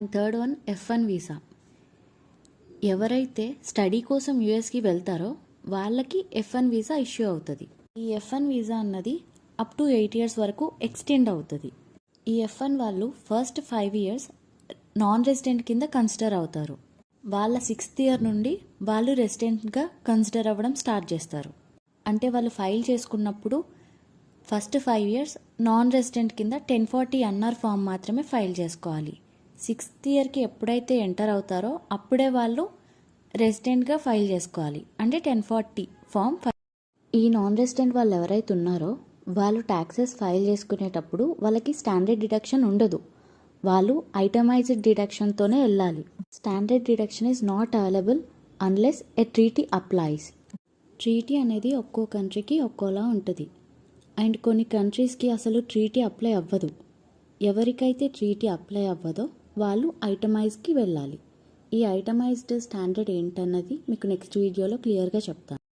Third one F1 visa. ఎవరైతే study కోసం యూఎస్కి వెళ్తారో వాళ్ళకి F1 వీసా ఇష్యూ అవుతుంది. ఈ F1 వీసా అన్నది అప్ టు 8 years వరకు ఎక్స్టెండ్ అవుతుంది. ఈ F1 వాళ్ళు ఫస్ట్ 5 years నాన్ రెసిడెంట్ కింద కన్సిడర్ అవుతారు. వాళ్ళ 6th year నుండి వాళ్ళు రెసిడెంట్గా కన్సిడర్ అవ్వడం స్టార్ట్ చేస్తారు. అంటే వాళ్ళు ఫైల్ చేసుకున్నప్పుడు ఫస్ట్ 5 years నాన్ రెసిడెంట్ కింద 1040 అన్నర్ ఫామ్ మాత్రమే ఫైల్ చేసుకోవాలి. 6th yearకి ఎప్పుడైతే ఎంటర్ అవుతారో అప్పుడే వాళ్ళు రెసిడెంట్గా ఫైల్ చేసుకోవాలి. అంటే 1040 ఫామ్. ఈ నాన్ రెసిడెంట్ వాళ్ళు ఎవరైతే ఉన్నారో వాళ్ళు ట్యాక్సెస్ ఫైల్ చేసుకునేటప్పుడు వాళ్ళకి స్టాండర్డ్ డిడక్షన్ ఉండదు. వాళ్ళు ఐటమైజ్డ్ డిడక్షన్తోనే వెళ్ళాలి. Standard deduction is not available unless a treaty applies. Treaty అనేది ఒక్కో కంట్రీకి ఒక్కోలా ఉంటుంది. అండ్ కొన్ని కంట్రీస్కి అసలు ట్రీటీ అప్లై అవ్వదు. ఎవరికైతే ట్రీటీ అప్లై అవ్వదో వాళ్ళు ఐటమైజ్కి వెళ్ళాలి. ఈ ఐటమైజ్డ్ స్టాండర్డ్ ఏంటన్నది మీకు నెక్స్ట్ వీడియోలో క్లియర్గా చెప్తాను.